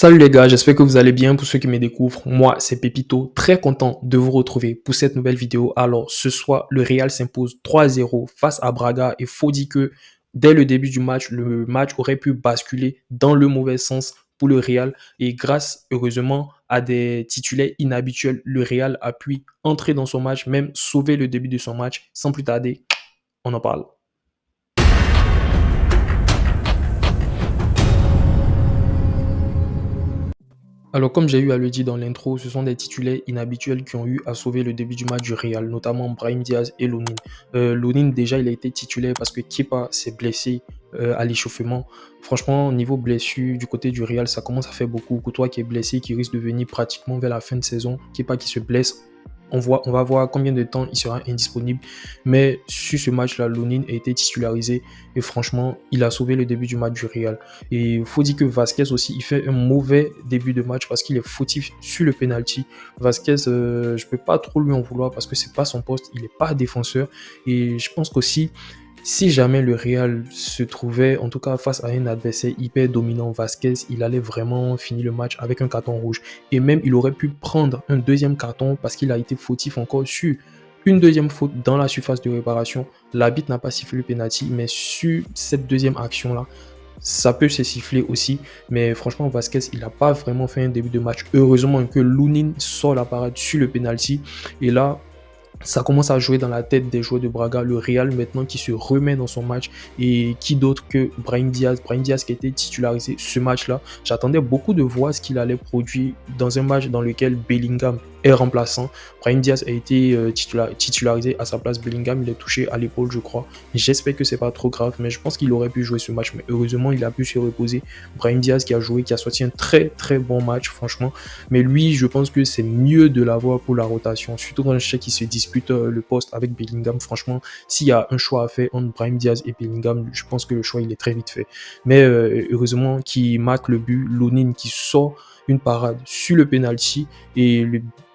Salut les gars, j'espère que vous allez bien. Pour ceux qui me découvrent, moi c'est Pépito, très content de vous retrouver pour cette nouvelle vidéo. Alors ce soir, le Real s'impose 3-0 face à Braga et faut dire que dès le début du match, le match aurait pu basculer dans le mauvais sens pour le Real et grâce heureusement à des titulaires inhabituels, le Real a pu entrer dans son match, même sauver le début de son match. Sans plus tarder, on en parle. Alors, comme j'ai eu à le dire dans l'intro, ce sont des titulaires inhabituels qui ont eu à sauver le début du match du Real, notamment Brahim Diaz et Lunin. Lunin, déjà, il a été titulaire parce que Kepa s'est blessé à l'échauffement. Franchement, niveau blessure du côté du Real, ça commence à faire beaucoup. Courtois qui est blessé, qui risque de venir pratiquement vers la fin de saison. Kepa qui se blesse. On va voir combien de temps il sera indisponible. Mais sur ce match-là, Lunin a été titularisé et franchement, il a sauvé le début du match du Real. Et il faut dire que Vasquez aussi, il fait un mauvais début de match parce qu'il est fautif sur le penalty. Vasquez, je peux pas trop lui en vouloir parce que c'est pas son poste, il est pas défenseur. Et je pense qu'aussi, si jamais le Real se trouvait, en tout cas face à un adversaire hyper dominant, Vasquez, il allait vraiment finir le match avec un carton rouge. Et même, il aurait pu prendre un deuxième carton parce qu'il a été fautif encore sur une deuxième faute dans la surface de réparation. L'arbitre n'a pas sifflé le penalty, mais sur cette deuxième action-là, ça peut se siffler aussi. Mais franchement, Vasquez, il n'a pas vraiment fait un début de match. Heureusement que Lunin sort la parade sur le penalty. Et là, ça commence à jouer dans la tête des joueurs de Braga. Le Real maintenant qui se remet dans son match et qui d'autre que Brahim Diaz. Brahim Diaz qui a été titularisé ce match-là. J'attendais beaucoup de voir ce qu'il allait produire dans un match dans lequel Bellingham est remplaçant. Brahim Diaz a été titularisé à sa place. Bellingham, il est touché à l'épaule, je crois. J'espère que c'est pas trop grave, mais je pense qu'il aurait pu jouer ce match. Mais heureusement, il a pu se reposer. Brahim Diaz qui a joué, qui a sorti un très très bon match, franchement. Mais lui, je pense que c'est mieux de l'avoir pour la rotation. Surtout quand je sais qu'il se dispute le poste avec Bellingham. Franchement, s'il y a un choix à faire entre Brahim Diaz et Bellingham, je pense que le choix, il est très vite fait. Mais heureusement qu'il marque le but. Lunin qui sort une parade sur le penalty et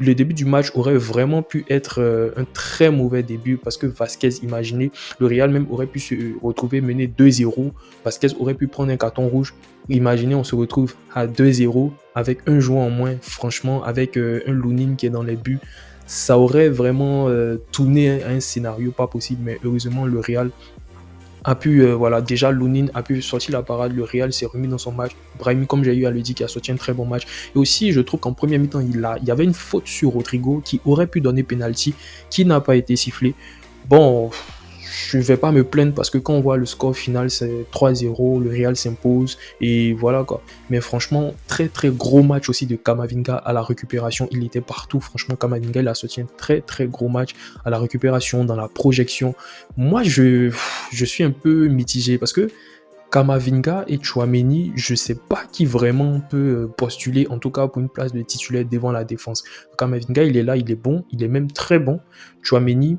le début du match aurait vraiment pu être un très mauvais début parce que Vasquez, imaginez, le Real même aurait pu se retrouver mené 2-0. Vasquez aurait pu prendre un carton rouge. Imaginez, on se retrouve à 2-0 avec un joueur en moins. Franchement, avec un Lunin qui est dans les buts, ça aurait vraiment tourné à un scénario pas possible. Mais heureusement, le Real a pu, voilà, déjà Lunin a pu sortir la parade, le Real s'est remis dans son match. Brahimi, comme j'ai eu à le dire, qui a sorti un très bon match. Et aussi, je trouve qu'en première mi-temps, il y avait une faute sur Rodrigo qui aurait pu donner penalty, qui n'a pas été sifflé. Bon, je ne vais pas me plaindre parce que quand on voit le score final, c'est 3-0, le Real s'impose et voilà quoi. Mais franchement, très très gros match aussi de Camavinga à la récupération. Il était partout. Franchement, Camavinga, il a sorti un très très gros match à la récupération, dans la projection. Moi, je suis un peu mitigé parce que Camavinga et Tchouaméni, je ne sais pas qui vraiment peut postuler, en tout cas pour une place de titulaire devant la défense. Camavinga, il est là, il est bon, il est même très bon. Tchouaméni,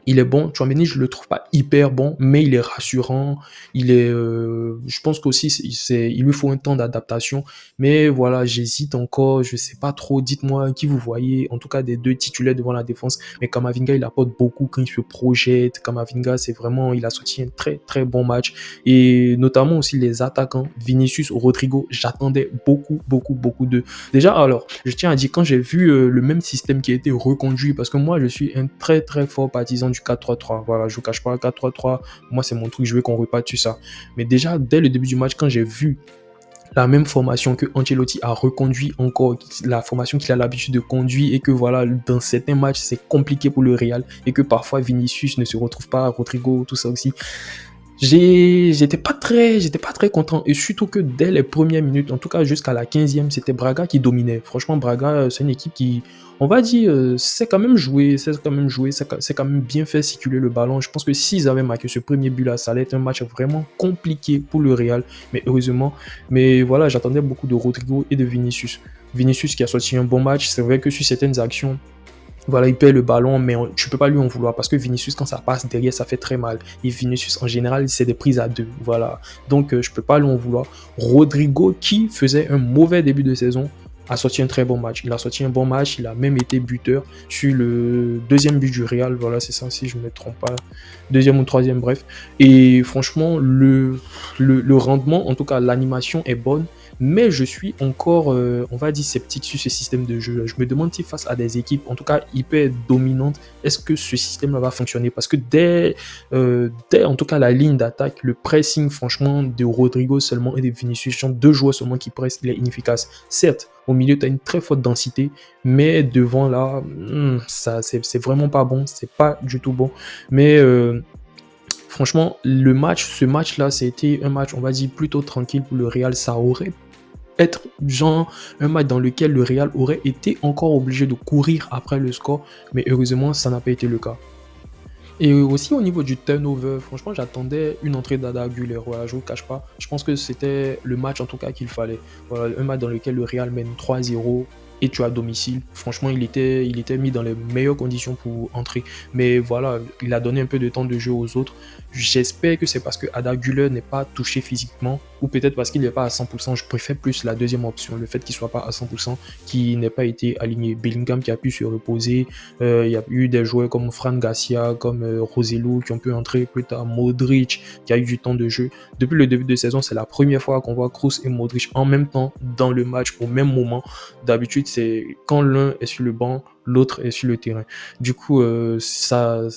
il est bon. Tchouaméni, je le trouve pas hyper bon, mais il est rassurant. Je pense qu'aussi, il lui faut un temps d'adaptation. Mais voilà, j'hésite encore. Je sais pas trop. Dites-moi qui vous voyez. En tout cas, des deux titulaires devant la défense. Mais Camavinga, il apporte beaucoup quand il se projette. Camavinga, c'est vraiment, il a sorti un très, très bon match. Et notamment aussi les attaquants. Vinicius, Rodrigo, j'attendais beaucoup, beaucoup, beaucoup d'eux. Déjà, alors, je tiens à dire, quand j'ai vu le même système qui a été reconduit, parce que moi, je suis un très, très fort partisan du 4-3-3. Voilà, je vous cache pas, 4-3-3, moi, c'est mon truc, je veux qu'on reparte sur ça. Mais déjà, dès le début du match, quand j'ai vu la même formation que Ancelotti a reconduit encore, la formation qu'il a l'habitude de conduire et que voilà, dans certains matchs, c'est compliqué pour le Real et que parfois Vinicius ne se retrouve pas, Rodrigo, tout ça aussi. J'étais pas très content et surtout que dès les premières minutes, en tout cas jusqu'à la 15e, c'était Braga qui dominait. Franchement, Braga, c'est une équipe qui, on va dire, c'est quand même joué, c'est quand même bien fait circuler le ballon. Je pense que s'ils avaient marqué ce premier but là, ça allait être un match vraiment compliqué pour le Real, mais heureusement. Mais voilà, j'attendais beaucoup de Rodrigo et de Vinicius. Vinicius qui a sorti un bon match, c'est vrai que sur certaines actions, voilà, il perd le ballon, mais tu peux pas lui en vouloir parce que Vinicius, quand ça passe derrière, ça fait très mal. Et Vinicius, en général, c'est des prises à deux. Voilà. Donc, je peux pas lui en vouloir. Rodrigo, qui faisait un mauvais début de saison, a sorti un très bon match. Il a sorti un bon match. Il a même été buteur sur le deuxième but du Real. Voilà, c'est ça, si je ne me trompe pas. Deuxième ou troisième, bref. Et franchement, le rendement, en tout cas, l'animation est bonne. mais je suis encore, on va dire, sceptique sur ce système de jeu. Je me demande si face à des équipes, en tout cas hyper dominantes, est-ce que ce système-là va fonctionner? Parce que dès en tout cas la ligne d'attaque, le pressing franchement de Rodrigo seulement et de Vinicius, ce sont deux joueurs seulement qui pressent, il est inefficace. Certes, au milieu, tu as une très forte densité, mais devant là, ça c'est vraiment pas bon, c'est pas du tout bon. Mais franchement, ce match-là, c'était un match, on va dire, plutôt tranquille pour le Real. Ça aurait être genre un match dans lequel le Real aurait été encore obligé de courir après le score, mais heureusement, ça n'a pas été le cas. Et aussi au niveau du turnover, franchement, j'attendais une entrée d'Ada Güler. Voilà, je ne vous cache pas. Je pense que c'était le match en tout cas qu'il fallait. Voilà, un match dans lequel le Real mène 3-0 et tu es à domicile. Franchement, il était mis dans les meilleures conditions pour entrer. Mais voilà, il a donné un peu de temps de jeu aux autres. J'espère que c'est parce que Ada Güler n'est pas touché physiquement ou peut-être parce qu'il n'est pas à 100%. Je préfère plus la deuxième option, le fait qu'il ne soit pas à 100%, qu'il n'ait pas été aligné. Bellingham qui a pu se reposer, il y a eu des joueurs comme Fran Garcia, comme Roselu qui ont pu entrer plus tard, Modric qui a eu du temps de jeu. Depuis le début de saison, c'est la première fois qu'on voit Kroos et Modric en même temps dans le match au même moment. D'habitude, c'est quand l'un est sur le banc, l'autre est sur le terrain. Du coup, ça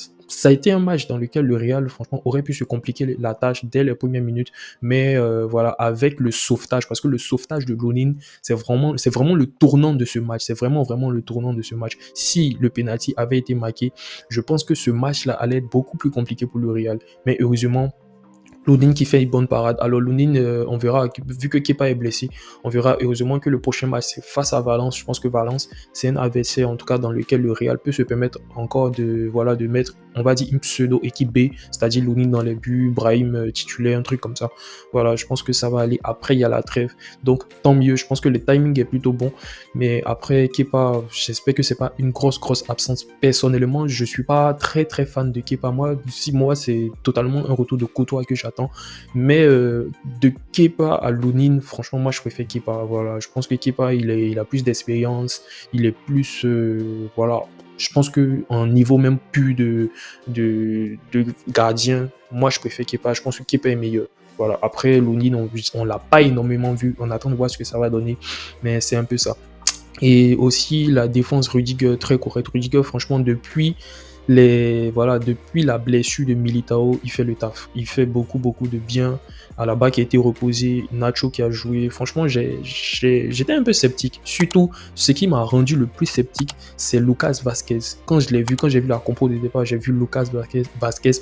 a été un match dans lequel le Real, franchement, aurait pu se compliquer la tâche dès les premières minutes. Mais voilà, avec le sauvetage, parce que le sauvetage de Lunin, c'est vraiment le tournant de ce match. C'est vraiment, vraiment le tournant de ce match. Si le penalty avait été marqué, je pense que ce match-là allait être beaucoup plus compliqué pour le Real. Mais heureusement, Lunin qui fait une bonne parade. Alors Lunin, on verra, vu que Kepa est blessé, on verra heureusement que le prochain match c'est face à Valence. Je pense que Valence, c'est un adversaire en tout cas dans lequel le Real peut se permettre encore de mettre, on va dire, une pseudo-équipe B, c'est-à-dire Lunin dans les buts, Brahim titulaire, un truc comme ça. Voilà, je pense que ça va aller. Après, il y a la trêve. Donc tant mieux, je pense que le timing est plutôt bon. Mais après, Kepa, j'espère que c'est pas une grosse, grosse absence. Personnellement, je suis pas très, très fan de Kepa. Moi, 6 mois, c'est totalement un retour de Courtois que j'attends. Mais de Kepa à Lunin, franchement, moi, je préfère Kepa. Voilà, je pense que Kepa, il a plus d'expérience. Il est plus, voilà. Je pense qu'en niveau même plus de gardien, moi, je préfère Kepa. Je pense que Kepa est meilleur. Voilà. Après, Lunin, on l'a pas énormément vu. On attend de voir ce que ça va donner. Mais c'est un peu ça. Et aussi la défense Rudiger très correcte. Rudiger, franchement, depuis la blessure de Militao, il fait le taf. Il fait beaucoup, beaucoup de bien. Alaba qui a été reposé, Nacho qui a joué. Franchement, j'étais un peu sceptique. Surtout, ce qui m'a rendu le plus sceptique, c'est Lucas Vasquez. Quand je l'ai vu, quand j'ai vu la compo de départ, j'ai vu Lucas Vasquez.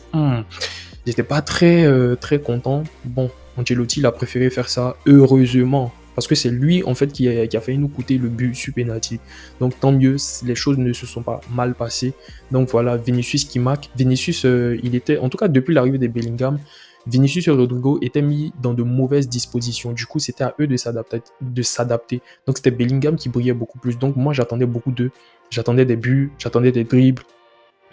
J'étais pas très, très content. Bon, Ancelotti, il a préféré faire ça, heureusement. Parce que c'est lui, en fait, qui a failli nous coûter le but sur penalty. Donc, tant mieux, les choses ne se sont pas mal passées. Donc, voilà, Vinicius qui marque. Vinicius, il était, en tout cas, depuis l'arrivée de Bellingham, Vinicius et Rodrigo étaient mis dans de mauvaises dispositions. Du coup, c'était à eux de s'adapter. Donc, c'était Bellingham qui brillait beaucoup plus. Donc, moi, j'attendais beaucoup d'eux. J'attendais des buts, j'attendais des dribbles.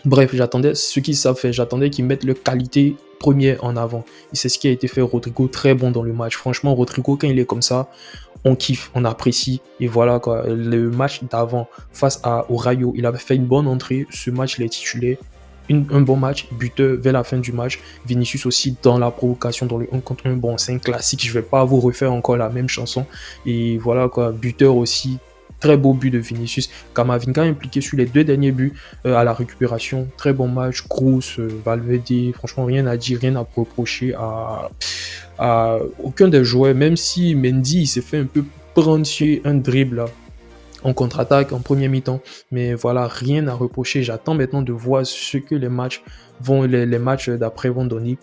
Bref, j'attendais ce qu'ils savent faire. J'attendais qu'ils mettent leur qualité première en avant. Et c'est ce qui a été fait. Rodrigo, très bon dans le match. Franchement, Rodrigo, quand il est comme ça, on kiffe, on apprécie. Et voilà quoi. Le match d'avant, au Rayo, il avait fait une bonne entrée. Ce match, il est titulaire. Un bon match, buteur vers la fin du match. Vinicius aussi dans la provocation, dans le 1 contre 1. Bon, c'est un classique. Je ne vais pas vous refaire encore la même chanson. Et voilà quoi. Buteur aussi. Très beau but de Vinicius. Camavinga impliqué sur les 2 derniers buts à la récupération. Très bon match. Kroos, Valverde. Franchement, rien à dire, rien à reprocher à aucun des joueurs. Même si Mendy il s'est fait un peu prendre sur un dribble là, en contre-attaque, en première mi-temps. Mais voilà, rien à reprocher. J'attends maintenant de voir ce que les matchs d'après vont donner.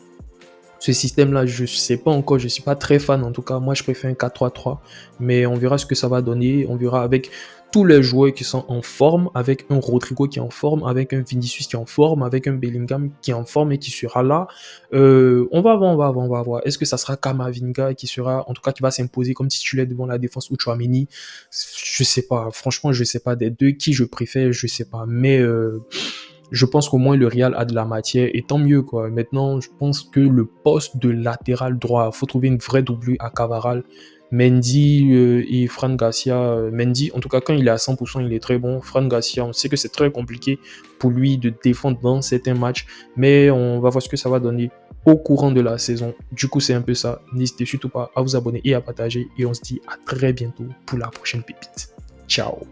Ce système-là, je ne sais pas encore, je ne suis pas très fan en tout cas. Moi, je préfère un 4-3-3, mais on verra ce que ça va donner. On verra avec tous les joueurs qui sont en forme, avec un Rodrigo qui est en forme, avec un Vinicius qui est en forme, avec un Bellingham qui est en forme et qui sera là. On va voir, on va voir, on va voir. Est-ce que ça sera Camavinga qui sera, en tout cas, qui va s'imposer comme titulaire devant la défense ou Tchouaméni? Je sais pas. Franchement, je sais pas des deux qui je préfère, je sais pas. Mais je pense qu'au moins le Real a de la matière et tant mieux quoi. Maintenant, je pense que le poste de latéral droit, il faut trouver une vraie doublure à Cavaral. Mendy et Fran Garcia. Mendy, en tout cas, quand il est à 100%, il est très bon. Fran Garcia, on sait que c'est très compliqué pour lui de défendre dans certains matchs, mais on va voir ce que ça va donner au courant de la saison. Du coup, c'est un peu ça. N'hésitez surtout pas à vous abonner et à partager. Et on se dit à très bientôt pour la prochaine pépite. Ciao.